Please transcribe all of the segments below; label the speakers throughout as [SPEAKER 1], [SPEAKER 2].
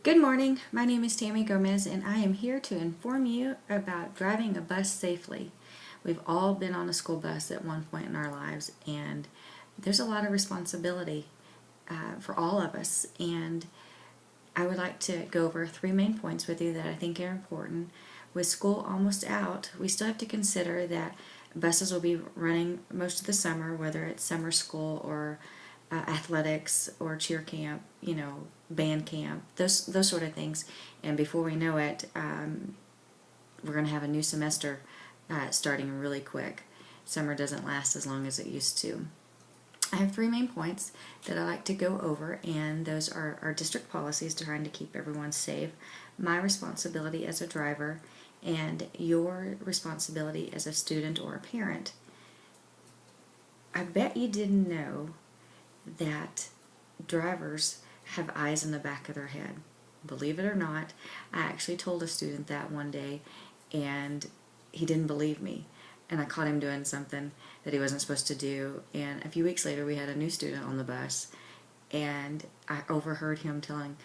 [SPEAKER 1] Good morning, my name is Tammy Gomez and I am here to inform you about driving a bus safely. We've all been on a school bus at one point in our lives, and there's a lot of responsibility for all of us, and I would like to go over three main points with you that I think are important. With school almost out, we still have to consider that buses will be running most of the summer, whether it's summer school or athletics or cheer camp, band camp, those sort of things. And before we know it, we're going to have a new semester starting really quick. Summer doesn't last as long as it used to. I have three main points that I like to go over, and those are our district policies trying to keep everyone safe, my responsibility as a driver, and your responsibility as a student or a parent. I bet you didn't know that drivers have eyes in the back of their head. Believe it or not, I actually told a student that one day, and he didn't believe me. And I caught him doing something that he wasn't supposed to do. And a few weeks later, we had a new student on the bus, and I overheard him telling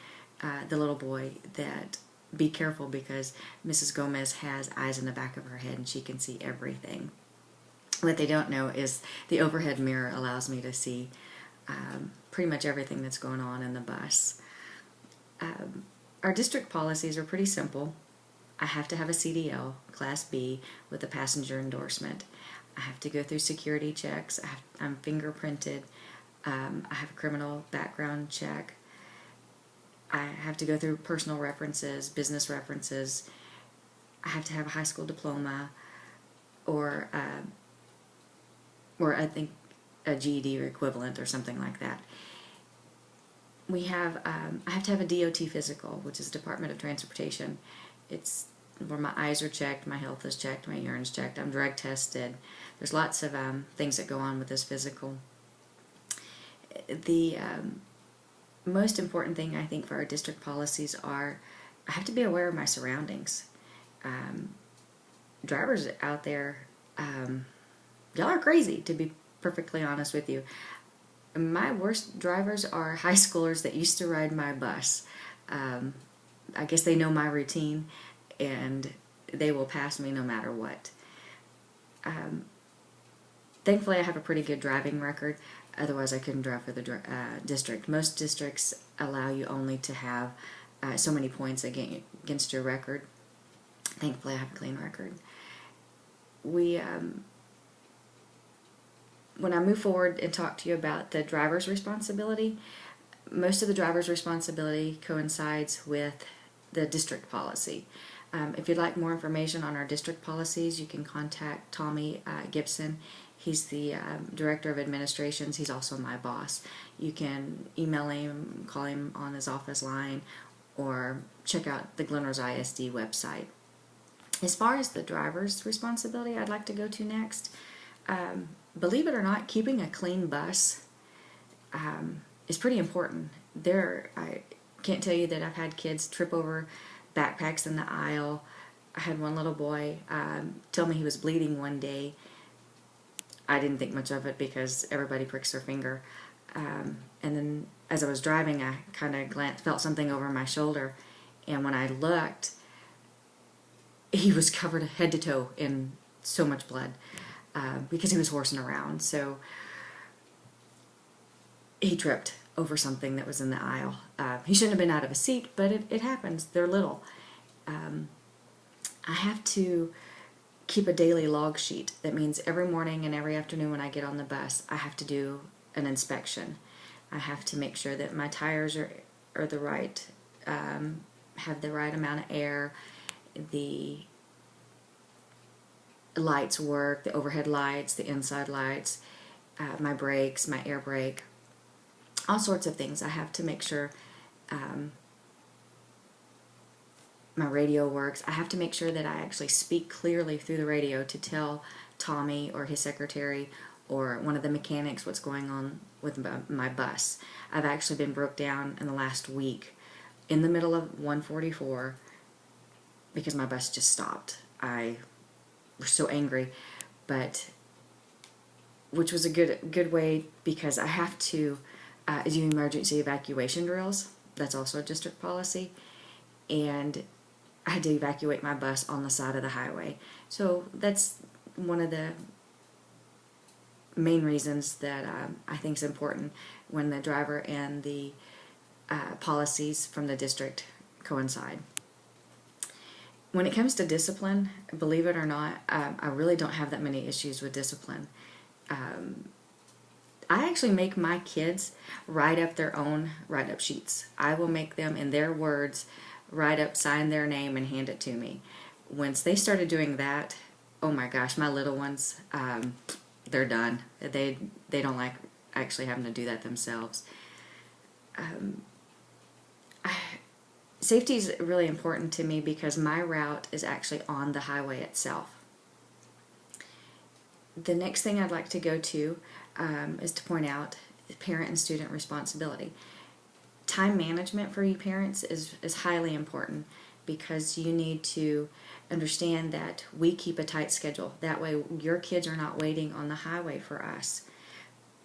[SPEAKER 1] the little boy that be careful because Mrs. Gomez has eyes in the back of her head and she can see everything. What they don't know is the overhead mirror allows me to see pretty much everything that's going on in the bus. Our district policies are pretty simple. I have to have a CDL, Class B, with a passenger endorsement. I have to go through security checks. I'm fingerprinted. I have a criminal background check. I have to go through personal references, business references. I have to have a high school diploma, or I think a GED or equivalent or something like that. I have to have a DOT physical, which is Department of Transportation. It's where my eyes are checked, my health is checked, my urine's checked, I'm drug tested. There's lots of things that go on with this physical. The most important thing I think for our district policies are I have to be aware of my surroundings. Drivers out there, y'all are crazy, to be perfectly honest with you. My worst drivers are high schoolers that used to ride my bus. I guess they know my routine, and they will pass me no matter what. Thankfully, I have a pretty good driving record. Otherwise, I couldn't drive for the district. Most districts allow you only to have so many points against your record. Thankfully, I have a clean record. When I move forward and talk to you about the driver's responsibility, most of the driver's responsibility coincides with the district policy. If you'd like more information on our district policies, you can contact Tommy Gibson. He's the Director of Administrations. He's also my boss. You can email him, call him on his office line, or check out the Glen Rose ISD website. As far as the driver's responsibility, I'd like to go to next. Believe it or not, keeping a clean bus is pretty important. I can't tell you that I've had kids trip over backpacks in the aisle. I had one little boy tell me he was bleeding one day. I didn't think much of it because everybody pricks their finger. And then as I was driving, I kind of felt something over my shoulder, and when I looked, he was covered head to toe in so much blood. Because he was horsing around. So he tripped over something that was in the aisle. He shouldn't have been out of a seat, but it happens. They're little. I have to keep a daily log sheet. That means every morning and every afternoon when I get on the bus, I have to do an inspection. I have to make sure that my tires are the right, have the right amount of air, the lights work, the overhead lights, the inside lights, my brakes, my air brake, all sorts of things. I have to make sure my radio works. I have to make sure that I actually speak clearly through the radio to tell Tommy or his secretary or one of the mechanics what's going on with my bus. I've actually been broke down in the last week in the middle of 144 because my bus just stopped. I was so angry, but which was a good way because I have to do emergency evacuation drills. That's also a district policy. And I had to evacuate my bus on the side of the highway. So that's one of the main reasons that I think is important when the driver and the policies from the district coincide. When it comes to discipline, believe it or not, I really don't have that many issues with discipline. I actually make my kids write up their own write-up sheets. I will make them, in their words, write up, sign their name, and hand it to me. Once they started doing that, oh my gosh, my little ones, they're done. They don't like actually having to do that themselves. Safety is really important to me because my route is actually on the highway itself. The next thing I'd like to go to is to point out parent and student responsibility. Time management for you parents is highly important because you need to understand that we keep a tight schedule. That way your kids are not waiting on the highway for us.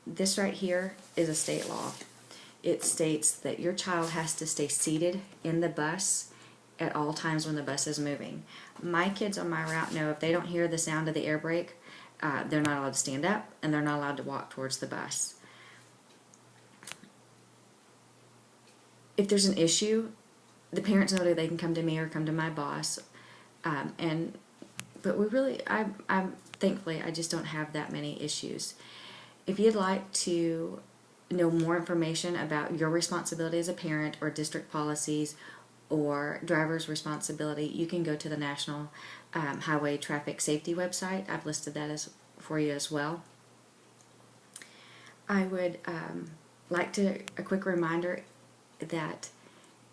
[SPEAKER 1] This right here is a state law. It states that your child has to stay seated in the bus at all times when the bus is moving. My kids on my route know if they don't hear the sound of the air brake, they're not allowed to stand up and they're not allowed to walk towards the bus. If there's an issue, the parents know that they can come to me or come to my boss. But I'm thankfully, I just don't have that many issues. If you'd like to know more information about your responsibility as a parent or district policies or driver's responsibility, you can go to the National Highway Traffic Safety website. I've listed that for you as well. I would a quick reminder that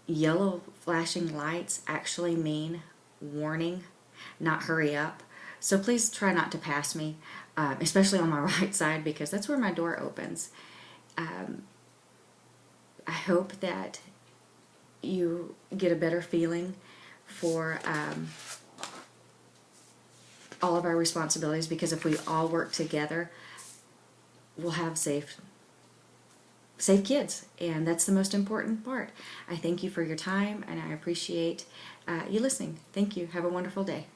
[SPEAKER 1] yellow flashing lights actually mean warning, not hurry up. So please try not to pass me, especially on my right side because that's where my door opens. I hope that you get a better feeling for all of our responsibilities, because if we all work together, we'll have safe kids, and that's the most important part. I thank you for your time, and I appreciate you listening. Thank you. Have a wonderful day.